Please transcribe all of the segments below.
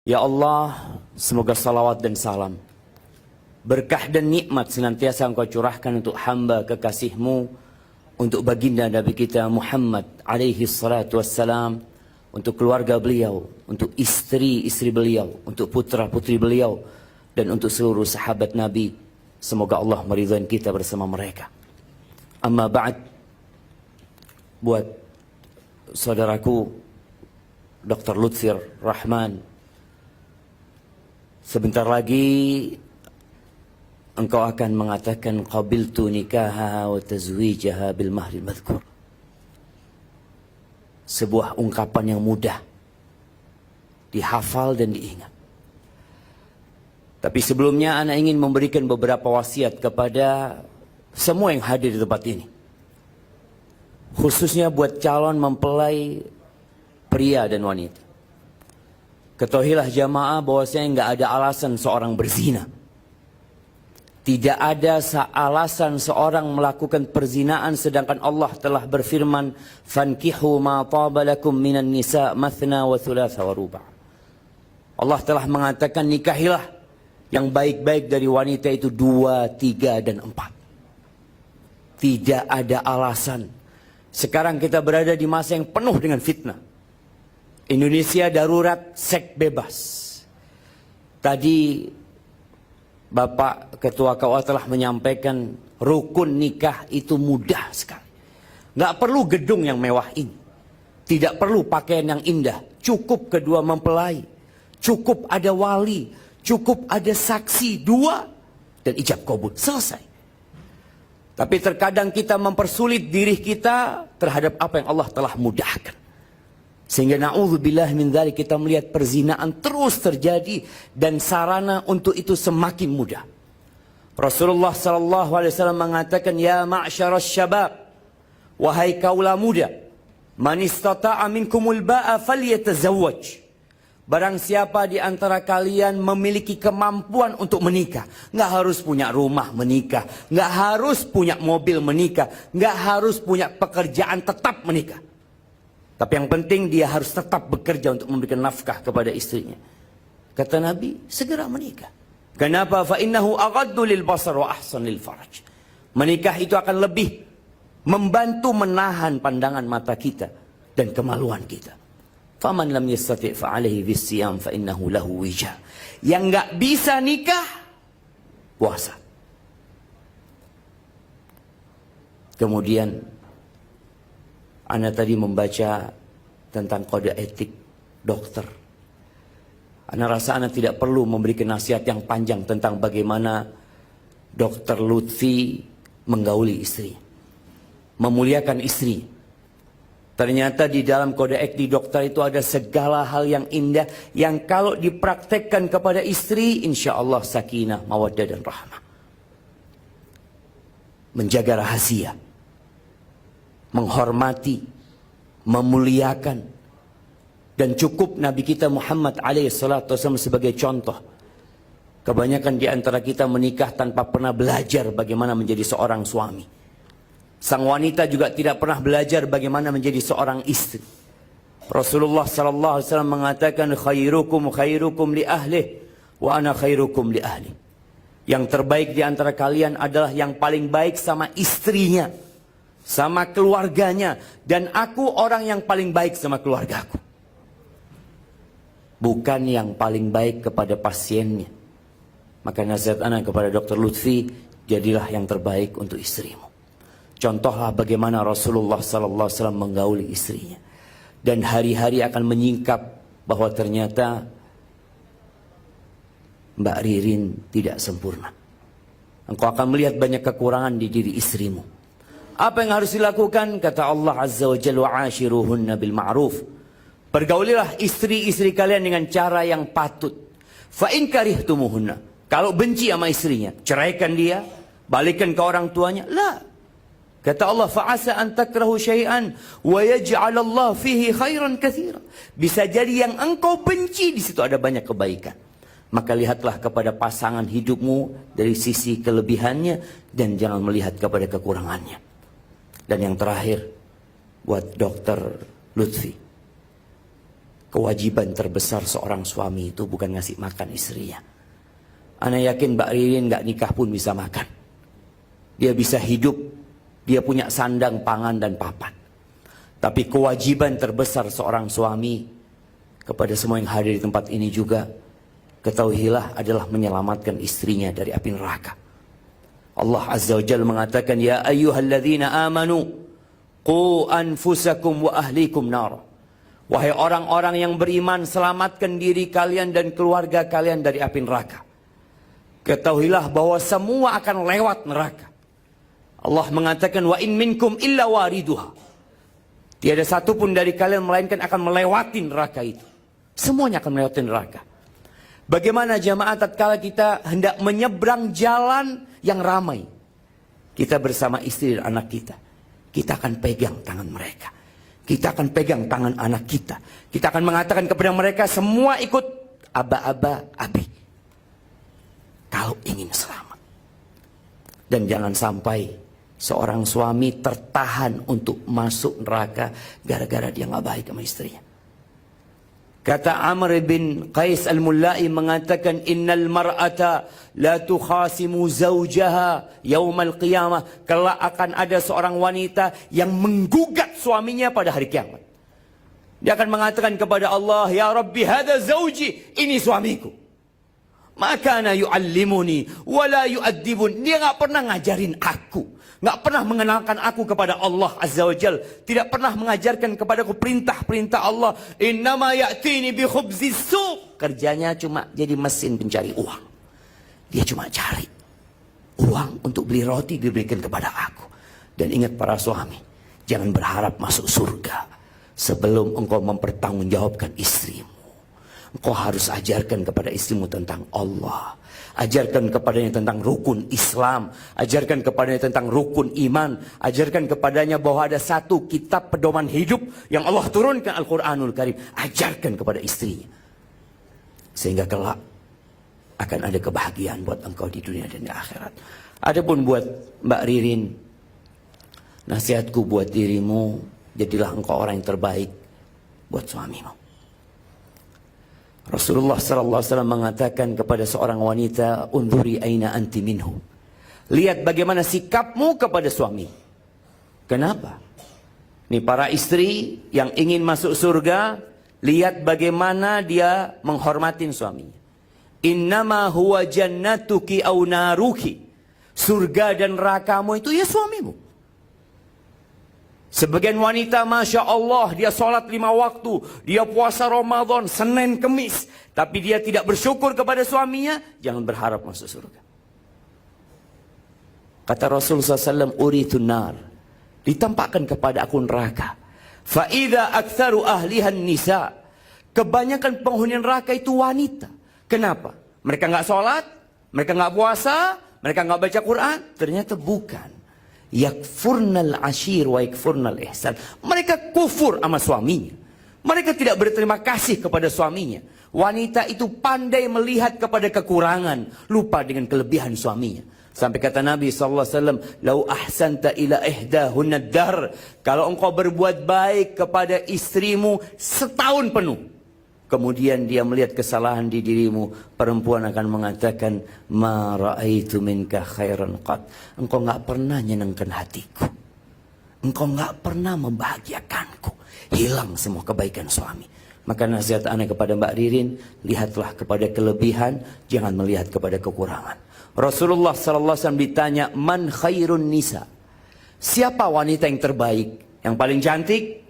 Ya Allah, semoga salawat dan salam, berkah dan nikmat senantiasa Engkau curahkan untuk hamba kekasih-Mu, untuk baginda Nabi kita Muhammad alaihi salatu wassalam, untuk keluarga beliau, untuk istri-istri beliau, untuk putra-putri beliau, dan untuk seluruh sahabat Nabi. Semoga Allah meridhai kita bersama mereka. Amma ba'd, buat saudaraku Dr. Lutfi Rahman, sebentar lagi engkau akan mengatakan qabiltu nikaha wa tazwijaha bil mahri madhkur. Sebuah ungkapan yang mudah dihafal dan diingat. Tapi sebelumnya ana ingin memberikan beberapa wasiat kepada semua yang hadir di tempat ini, khususnya buat calon mempelai pria dan wanita. Ketahuilah jamaah bahwasanya nggak ada alasan seorang berzina. Tidak ada alasan seorang melakukan perzinaan sedangkan Allah telah berfirman, "Fankihu ma taba lakum minan nisa mathna wa thulatha wa ruba'." Allah telah mengatakan nikahilah yang baik-baik dari wanita itu 2, 3 dan 4. Tidak ada alasan. Sekarang kita berada di masa yang penuh dengan fitnah. Indonesia darurat seks bebas. Tadi Bapak Ketua KUA telah menyampaikan rukun nikah itu mudah sekali. Nggak perlu gedung yang mewah ini. Tidak perlu pakaian yang indah. Cukup kedua mempelai. Cukup ada wali. Cukup ada saksi 2 dan ijab kabul. Selesai. Tapi terkadang kita mempersulit diri kita terhadap apa yang Allah telah mudahkan. Sehingga na'udzubillah min dzalik, kita melihat perzinaan terus terjadi dan sarana untuk itu semakin mudah. Rasulullah sallallahu alaihi wasallam mengatakan, "Ya ma'syaras syabab, wahai kaula muda, man istata'a minkumul ba'a falyatazawwaj." Barang siapa di antara kalian memiliki kemampuan untuk menikah, nggak harus punya rumah menikah, nggak harus punya mobil menikah, nggak harus punya pekerjaan tetap menikah. Tapi yang penting dia harus tetap bekerja untuk memberikan nafkah kepada istrinya. Kata Nabi, segera menikah. Kenapa? Fa innahu aghaddu lil basar wa ahsan lil faraj. Menikah itu akan lebih membantu menahan pandangan mata kita dan kemaluan kita. Faman lam yastati' fa alaihi bisiyam fa innahu lahu wija. Yang enggak bisa nikah, puasa. Kemudian Anda tadi membaca tentang kode etik dokter. Anda rasa Anda tidak perlu memberikan nasihat yang panjang tentang bagaimana Dr. Lutfi menggauli istri, memuliakan istri. Ternyata di dalam kode etik dokter itu ada segala hal yang indah yang kalau dipraktekkan kepada istri, insya Allah sakinah, mawaddah dan rahmah. Menjaga rahasia, menghormati, memuliakan, dan cukup Nabi kita Muhammad alaihissalam sebagai contoh. Kebanyakan di antara kita menikah tanpa pernah belajar bagaimana menjadi seorang suami. Sang wanita juga tidak pernah belajar bagaimana menjadi seorang istri. Rasulullah sallallahu alaihi wasallam mengatakan, khairukum li ahli wa ana khairukum li ahli. Yang terbaik di antara kalian adalah yang paling baik sama istrinya, sama keluarganya, dan aku orang yang paling baik sama keluargaku. Bukan yang paling baik kepada pasiennya. Maka nasihat ana kepada Dr. Lutfi, jadilah yang terbaik untuk istrimu. Contohlah bagaimana Rasulullah sallallahu alaihi wasallam menggauli istrinya. Dan hari-hari akan menyingkap bahwa ternyata Mbak Ririn tidak sempurna. Engkau akan melihat banyak kekurangan di diri istrimu. Apa yang harus dilakukan? Kata Allah Azza wa Jalla, wa'ashiruhunna bil ma'ruf. Pergaulilah istri-istri kalian dengan cara yang patut. Fa in karihtumuhunna. Kalau benci sama istrinya, ceraikan dia, balikan ke orang tuanya. La. Kata Allah, fa'asa an takrahu syai'an wa yaj'alallahu fihi khairan katsiran. Bisa jadi yang engkau benci di situ ada banyak kebaikan. Maka lihatlah kepada pasangan hidupmu dari sisi kelebihannya dan jangan melihat kepada kekurangannya. Dan yang terakhir buat Dr. Lutfi, Kewajiban terbesar seorang suami itu bukan ngasih makan istrinya. Ana yakin Mbak Ririn gak nikah pun bisa makan. Dia bisa hidup, dia punya sandang, pangan, dan papan. Tapi kewajiban terbesar seorang suami, kepada semua yang hadir di tempat ini juga, ketahuilah adalah menyelamatkan istrinya dari api neraka. Allah Azza wa Jalla mengatakan, Ya ayyuhalladzina amanu, qu anfusakum wa ahlikum nar. Wahai orang-orang yang beriman, selamatkan diri kalian dan keluarga kalian dari api neraka. Ketahuilah bahwa semua akan lewat neraka. Allah mengatakan, wa in minkum illa wariduha. Tiada satu pun dari kalian melainkan akan melewati neraka itu. Semuanya akan melewati neraka. Bagaimana jamaah tatkala kita hendak menyeberang jalan yang ramai, kita bersama istri dan anak kita, kita akan pegang tangan mereka. Kita akan pegang tangan anak kita. Kita akan mengatakan kepada mereka, semua ikut aba-aba abi. Kalau ingin selamat. Dan jangan sampai seorang suami tertahan untuk masuk neraka gara-gara dia nggak baik sama istrinya. Kata Amr bin Qais al-Mullai mengatakan, Innal mar'ata la tukhasimu zawjaha yaumal qiyamah. Kelak akan ada seorang wanita yang menggugat suaminya pada hari kiamat. Dia akan mengatakan kepada Allah, Ya Rabbi, hadha zawji, ini suamiku. Maka ana yu'allimuni wala yu'addibun. Dia nggak pernah ngajarin aku, nggak pernah mengenalkan aku kepada Allah Azza wa Jal, tidak pernah mengajarkan kepadaku perintah-perintah Allah. Innama ya'tini bi khubzis suq. Kerjanya cuma jadi mesin pencari uang. Dia cuma cari uang untuk beli roti diberikan kepada aku. Dan ingat para suami, jangan berharap masuk surga sebelum engkau mempertanggungjawabkan istrimu. Engkau harus ajarkan kepada istrimu tentang Allah. Ajarkan kepadanya tentang rukun Islam. Ajarkan kepadanya tentang rukun iman. Ajarkan kepadanya bahwa ada satu kitab pedoman hidup yang Allah turunkan, Al-Quranul Karim. Ajarkan kepada istrinya. Sehingga kelak akan ada kebahagiaan buat engkau di dunia dan di akhirat. Adapun buat Mbak Ririn, nasihatku buat dirimu, jadilah engkau orang yang terbaik buat suamimu. Rasulullah SAW mengatakan kepada seorang wanita, Undhuri aina anti minhu. Lihat bagaimana sikapmu kepada suami. Kenapa? Ini para istri yang ingin masuk surga, lihat bagaimana dia menghormatin suaminya. Innama huwa jannatuki au naruki. Surga dan nerakamu itu ya suamimu. Sebagian wanita, Masya Allah, dia sholat 5 waktu, dia puasa Ramadan, Senin, Kemis, tapi dia tidak bersyukur kepada suaminya, jangan berharap masuk surga. Kata Rasulullah SAW, Uritun nar, ditampakkan kepada aku neraka. Fa'idha aktsaru ahlihan nisa. Kebanyakan penghuni neraka itu wanita. Kenapa? Mereka nggak sholat, mereka nggak puasa, mereka nggak baca Quran. Ternyata bukan. Yakfurnal ashir wa yakfurnal ihsan. Mereka kufur sama suaminya. Mereka tidak berterima kasih kepada suaminya. Wanita itu pandai melihat kepada kekurangan, lupa dengan kelebihan suaminya. Sampai kata Nabi SAW, Lau ahsanta ila ihdahunna dar. Kalau engkau berbuat baik kepada istrimu setahun penuh, kemudian dia melihat kesalahan di dirimu, perempuan akan mengatakan, Ma ra'aitu minka khairan qat. Engkau nggak pernah nyenangkan hatiku. Engkau nggak pernah membahagiakanku. Hilang semua kebaikan suami. Maka nasihat anak kepada Mbak Ririn, lihatlah kepada kelebihan, jangan melihat kepada kekurangan. Rasulullah SAW ditanya, Man khairun nisa? Siapa wanita yang terbaik, yang paling cantik?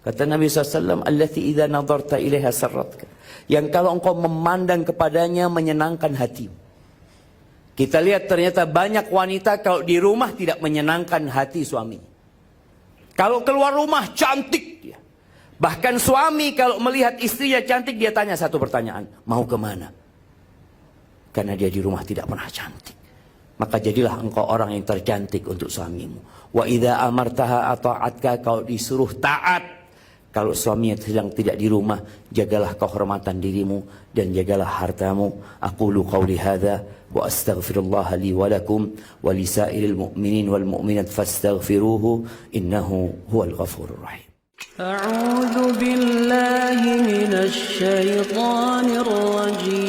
Kata Nabi SAW, Allati idha nadarta ilaiha sarratka. Yang kalau engkau memandang kepadanya menyenangkan hatimu. Kita lihat ternyata banyak wanita kalau di rumah tidak menyenangkan hati suaminya. Kalau keluar rumah cantik dia. Bahkan suami kalau melihat istrinya cantik, dia tanya satu pertanyaan, mau kemana? Karena dia di rumah tidak pernah cantik. Maka jadilah engkau orang yang tercantik untuk suamimu. Wa idha amartaha ata'atka, kalau disuruh taat. Kalau suaminya sedang tidak di rumah, jagalah kehormatan dirimu dan jagalah hartamu. Aqulu qawli hadza wa astaghfirullah li wa lakum wa lisairil mu'minin wal mu'minat fastaghfiruhu innahu huwal ghafurur rahim. A'udzu billahi بالله من الشيطان الرجيم